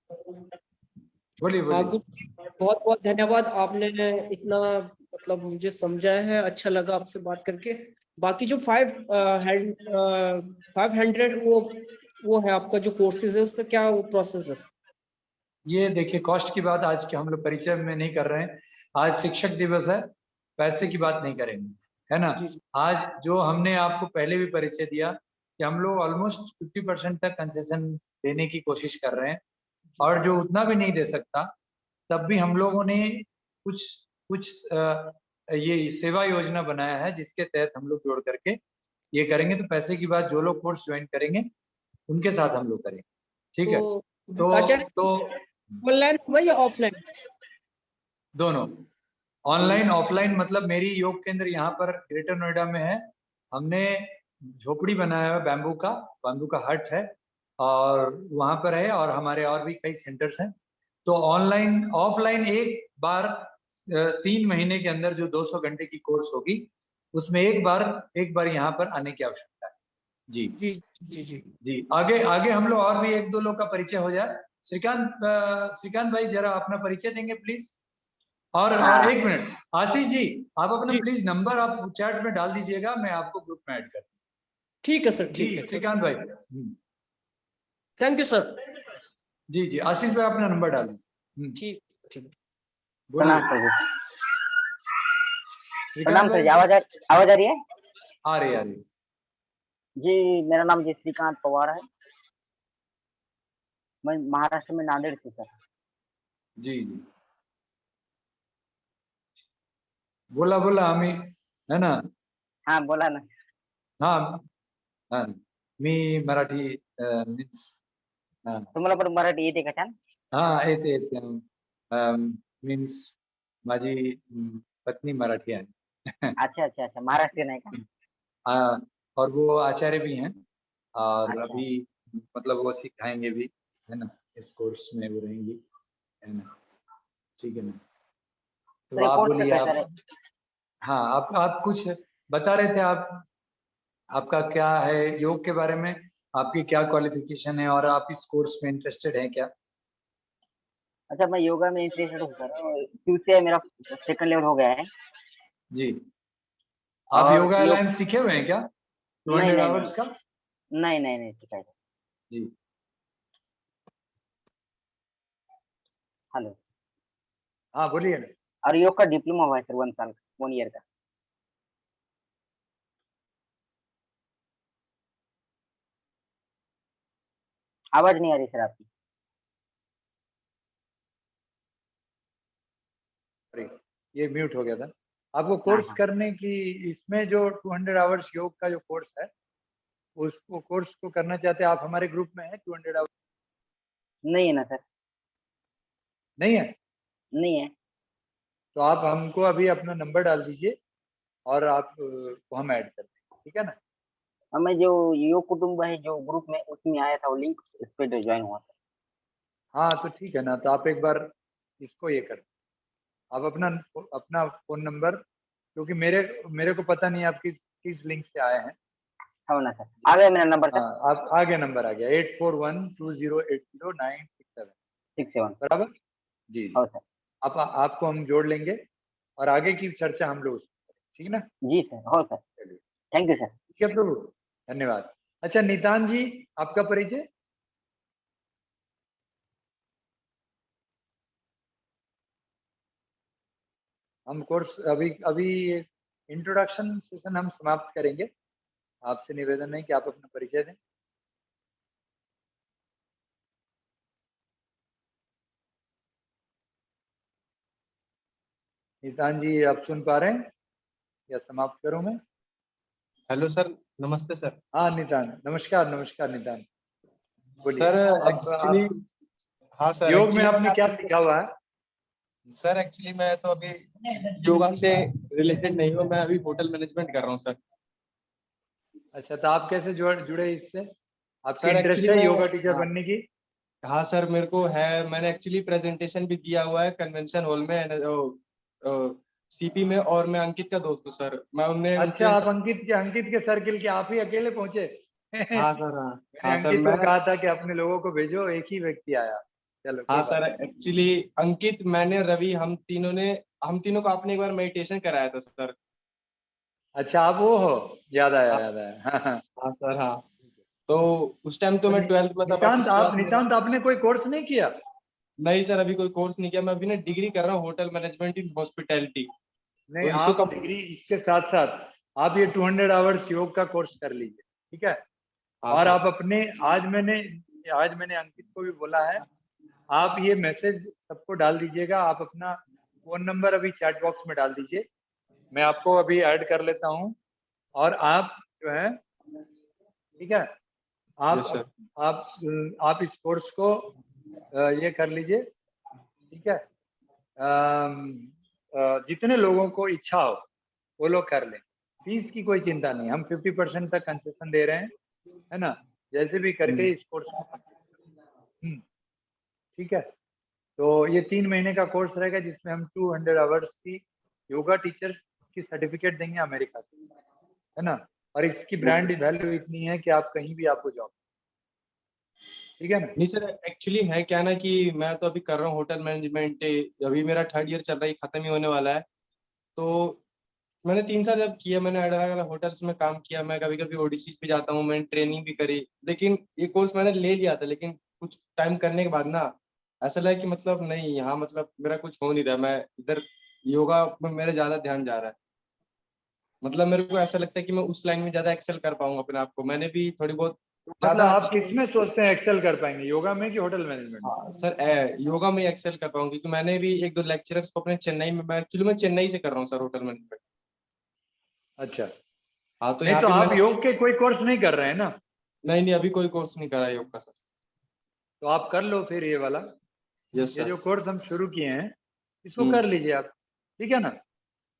बोलिए हाँ बोलिए। गुरु जी, बहुत बहुत धन्यवाद, आपने इतना मतलब मुझे समझाया है, अच्छा लगा आपसे बात करके। बाकी जो 500 वो है आपका जो कोर्सेज है, उसका क्या वो प्रोसेस है? ये देखिए कॉस्ट की बात आज के हम लोग परिचय में नहीं कर रहे हैं। आज शिक्षक दिवस है, पैसे की बात नहीं करेंगे, है ना। जी जी आज जो हमने आपको पहले भी परिचय दिया कि हम लोग ऑलमोस्ट 50% तक कंसेशन देने की कोशिश कर रहे हैं, और जो उतना भी नहीं दे सकता तब भी हम लोगों ने कुछ कुछ ये सेवा योजना बनाया है जिसके तहत हम लोग जोड़ करके ये करेंगे। तो पैसे की बात जो लोग कोर्स ज्वाइन करेंगे उनके साथ हम लोग करेंगे, ठीक है। तो आचार्य तो ऑनलाइन हुआ या ऑफलाइन? दोनों, ऑनलाइन ऑफलाइन, मतलब मेरी योग केंद्र यहाँ पर ग्रेटर नोएडा में है। हमने झोपड़ी बनाया है, बैम्बू का हट है, और वहां पर है, और हमारे और भी कई सेंटर्स हैं। तो ऑनलाइन ऑफलाइन एक बार 3 महीने के अंदर जो 200 घंटे की कोर्स होगी उसमें एक बार यहाँ पर आने की आवश्यकता है। जी जी जी जी जी, आगे आगे हम लोग और भी 1-2 लोग का परिचय हो जाए। श्रीकांत भाई जरा अपना परिचय देंगे प्लीज। और एक मिनट, आशीष जी आप अपना जी प्लीज नंबर आप चैट में डाल दीजिएगा, मैं आपको ग्रुप में ऐड कर दूँ। ठीक है सर, जी ठीक है। श्रीकांत भाई। Thank you sir. जी जी, आशीष भाई अपना नंबर डाल दीजिए। ठीक ठीक। बोलिए प्रणाम सर जी। श्रीकांत प्रणाम सर भाई। जी। आवाज आ रही है? आ रही है। जी मेरा नाम जी श्रीकांत पवार है। मैं महाराष्ट्र में नांदेड़ से सर। जी जी, बोला आम्ही, है ना। हाँ बोला ना। हाँ हाँ, मी मराठी मीन्स, तुम्हाला पण मराठी येते का छान? हाँ येते मीन्स माझी पत्नी मराठी आहे। अच्छा अच्छा अच्छा, महाराष्ट्रीयन आहे का? हाँ, और वो आचार्य भी हैं, और अच्छा अभी मतलब वो सिखाएंगे भी, है ना, इस कोर्स में वो रहेंगी, है ना। ठीक है ना। तो तो ये आप कोर्स का बोलिए, कैसा है? आप, हाँ आप कुछ बता रहे थे, आप आपका क्या है योग के बारे में, आपकी क्या क्वालिफिकेशन है, और आप इस कोर्स में इंटरेस्टेड हैं क्या? अच्छा, मैं योगा में इंटरेस्टेड हूँ सर। QCI मेरा सेकंड लेवल हो गया है। जी, आप और योगा योग अलायंस सीखे हुए हैं क्या, नहीं 200 नहीं आवर्स नहीं का? नहीं नहीं नहीं ठीक है। जी, हेलो। हाँ बोलिए ना। और योग का डिप्लोमा हुआ है सर, 1 ईयर का। आवाज नहीं आ रही सर आपकी। अरे, ये म्यूट हो गया था। आपको हाँ कोर्स हाँ। करने की, इसमें जो 200 आवर्स योग का जो कोर्स है, उसको कोर्स को करना चाहते हैं आप, हमारे ग्रुप में है 200 आवर्स? नहीं है ना सर। नहीं है? नहीं है। तो आप हमको अभी अपना नंबर डाल दीजिए, और आप को हम ऐड कर देंगे, ठीक है ना। और मैं जो योग कुटुंब है जो ग्रुप में, उसमें आया था वो लिंक, उस पर ज्वाइन हुआ था। हाँ तो ठीक है ना, तो आप एक बार इसको ये कर, आप अपना अपना फोन नंबर, क्योंकि मेरे को पता नहीं आप किस लिंक से आए हैं। हो ना सर, आ गया मेरा नंबर हाँ, सर। आप आगे नंबर आ गया 8412080967, 67। बराबर। जी जी, हो सर। आपको हम जोड़ लेंगे, और आगे की चर्चा हम लोग उसमें करेंगे, ठीक है ना। जी सर, हो सर। चलिए, थैंक यू सर। ठीक है प्रभु, धन्यवाद। अच्छा नितान जी, आपका परिचय? हम कोर्स अभी अभी इंट्रोडक्शन सेशन हम समाप्त करेंगे। आपसे निवेदन है कि आप अपना परिचय दें। नितान जी, आप सुन पा रहे हैं या समाप्त करूं मैं? हेलो सर, नमस्ते सर। हाँ नितान, नमस्कार नमस्कार नितान, बोलिए। सर आप एक्चुअली, हाँ सर योग में एक्चुअली आपने क्या सीखा हुआ है? सर एक्चुअली मैं तो अभी योगा से रिलेटेड नहीं हूँ, मैं अभी होटल मैनेजमेंट कर रहा हूँ सर। अच्छा, तो आप कैसे जुड़े इससे? आपकी सर इंटरेस्ट एक्चुअली है मैं, योगा टीचर हाँ, बनने की? हाँ सर मेरे को है। मैंने एक्चुअली प्रेजेंटेशन भी दिया हुआ है कन्वेंशन हॉल में, CP में, और मैं अंकित का दोस्त हूँ सर। मैं उनने अच्छा, उनके, आप अंकित के सर्किल के आप ही अकेले पहुंचे? हाँ सर, हाँ मैंने हाँ सर अंकित मैं, को कहा था कि अपने लोगों को भेजो, एक ही व्यक्ति आया। चलो हाँ कोई सर बात एक्चुअली अंकित, मैंने, रवि, हम तीनों को आपने एक बार मेडिटेशन कराया था सर। नहीं। अच्छा, आप वो हो, याद आया हाँ याद आया। हाँ हाँ। हाँ सर, हाँ। तो उस टाइम तो तो मैं 12th में था, बट नितांत, उसके बाद मेरा, आपने कोई कोर्स नहीं किया? नहीं सर, अभी कोई कोर्स नहीं किया, मैं अभी ना डिग्री कर रहा हूँ होटल मैनेजमेंट इन हॉस्पिटैलिटी। नहीं, तो आप इसको डिग्री इसके साथ साथ आप ये 200 आवर्स योग का कोर्स कर लीजिए, ठीक है। हाँ और सर, आप अपने आज मैंने अंकित को भी बोला है, आप ये मैसेज सबको डाल दीजिएगा, आप अपना फोन नंबर अभी चैट बॉक्स में डाल दीजिए, मैं आपको अभी ऐड कर लेता हूँ। और आप जो है, ठीक है, यस सर, आप इस कोर्स को ये कर लीजिए, ठीक है। जितने लोगों को इच्छा हो वो लोग कर लें, फीस की कोई चिंता नहीं, हम 50% तक कंसेशन दे रहे हैं, है ना, जैसे भी करके इस कोर्स को कंप्लीट करें। ठीक है, तो ये 3 महीने का कोर्स रहेगा जिसमें हम 200 आवर्स की योगा टीचर की सर्टिफिकेट देंगे अमेरिका से, है ना। और इसकी ब्रांड वैल्यू इतनी है कि आप कहीं भी आपको जॉब, ठीक है ना। नहीं सर, एक्चुअली है क्या ना कि मैं तो अभी कर रहा हूँ होटल मैनेजमेंट, अभी मेरा 3rd ईयर चल रहा है, खत्म ही होने वाला है। तो मैंने 3 साल जब किया, मैंने अलग अलग होटल्स में काम किया, मैं कभी कभी ओडिसीज भी जाता हूँ, मैंने ट्रेनिंग भी करी। लेकिन ये कोर्स मैंने ले लिया था, लेकिन कुछ टाइम करने के बाद ना ऐसा लगा कि मतलब नहीं, यहाँ मतलब मेरा कुछ हो नहीं रहा, मैं इधर योगा में मेरा ज्यादा ध्यान जा रहा है। मतलब मेरे को ऐसा लगता है कि मैं उस लाइन में ज्यादा एक्सेल कर पाऊंगा अपने आप को। मैंने भी थोड़ी बहुत मतलब ज्यादा आप अच्छी, किस में सोचते हैं एक्सेल कर पाएंगे, योगा में कि होटल मैनेजमेंट में? हाँ सर, योगा में एक्सेल कर पाऊंगा, क्योंकि मैंने भी 1-2 लेक्चरर्स को अपने चेन्नई में, मैं एक्चुअली मैं चेन्नई से कर रहा हूँ सर होटल मैनेजमेंट। अच्छा, हाँ, तो नहीं यहाँ तो पे आप मैंने, योग के कोई कोर्स नहीं कर रहे हैं ना, नहीं नहीं, अभी कोई कोर्स नहीं करा योग का सर। तो आप कर लो फिर ये वाला, यस ये सर। जो कोर्स हम शुरू किए हैं इसको हम्म, कर लीजिए आप, ठीक है ना।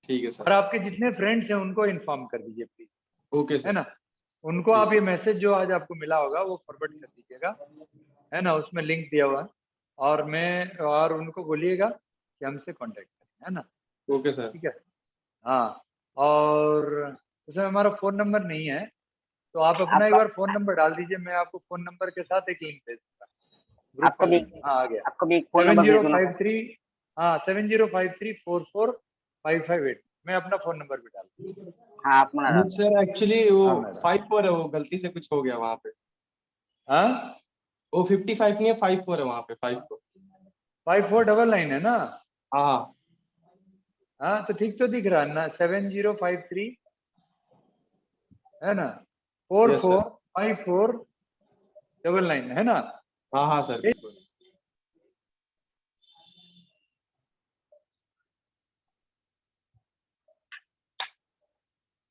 ठीक है और सर। आपके जितने फ्रेंड्स हैं उनको इन्फॉर्म कर दीजिए प्लीज, ओके है सर। ना। उनको ठीक। आप ये मैसेज जो आज आपको मिला होगा वो फॉरवर्ड कर दीजिएगा, है ना, उसमें लिंक दिया हुआ है। और उनको बोलिएगा कि हमसे कांटेक्ट करें, है ना, ओके सर। ठीक है। हाँ, और उसमें हमारा फ़ोन नंबर नहीं है, तो आप अपना एक आपका बार फ़ोन नंबर डाल दीजिए, मैं आपको फ़ोन नंबर के साथ एक लिंक भेज दूँगा ग्रुप आपका का भी लिंक। हाँ, आ गया, आपका भी एक फोन नंबर भेज दो ना सर। 7053, हाँ, 7053445558, मैं अपना फ़ोन नंबर भी डाल दूँगा। हाँ, आप मना नहीं डाल दो। सर, एक्चुअली वो हाँ, मैडम। 54 है, वो गलती से कुछ हो गया वहाँ पे। हाँ, वो 55 नहीं है, 54 है वहाँ पे, 54। 5499 है ना? हाँ हाँ, तो ठीक तो दिख रहा है ना, 7053, है ना, यस सर। 445499, है ना? हाँ हाँ सर, ठीक। बिल्कुल।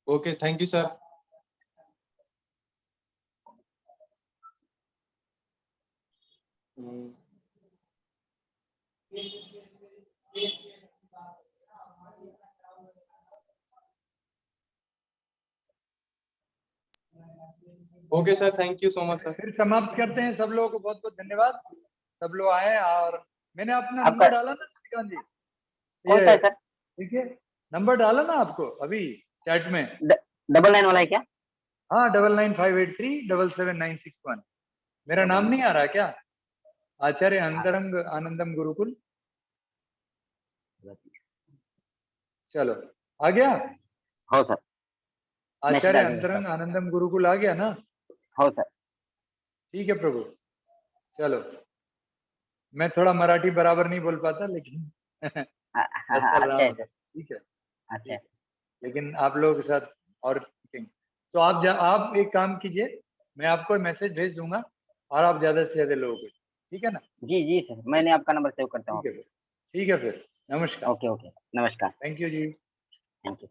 Okay, thank you sir. Okay sir, thank you so much sir. फिर समाप्त करते हैं, सब लोगों को बहुत बहुत धन्यवाद, सब लोग आए। और मैंने अपना आपका नंबर डाला ना श्रीकांत जी, कौन सा ये है सर? ठीक है, नंबर डाला ना आपको अभी चैट में। 99 वाला है क्या? हाँ, 9958377961, मेरा नाम नहीं आ रहा क्या? आचार्य अंतरंग आनंदम गुरुकुल, चलो आ गया, हो सर, मैसेज आचार्य डाल दूंगा सर। अंतरंग आनंदम गुरुकुल आ गया ना? हो सर। ठीक है प्रभु, चलो, मैं थोड़ा मराठी बराबर नहीं बोल पाता लेकिन हाँ हाँ बस हाँ, चल रहा अच्छा है हूँ, सर। ठीक है, अच्छा है। ठीक है। लेकिन आप लोगों के साथ और सीखेंगे। तो आप एक काम कीजिए, मैं आपको मैसेज भेज दूंगा और आप ज्यादा से ज्यादा लोगों को, ठीक है ना। जी जी सर, मैंने आपका नंबर सेव करता हूँ। ठीक है फिर, ठीक है फिर, नमस्कार, ओके ओके, नमस्कार। थैंक यू जी। Thank you.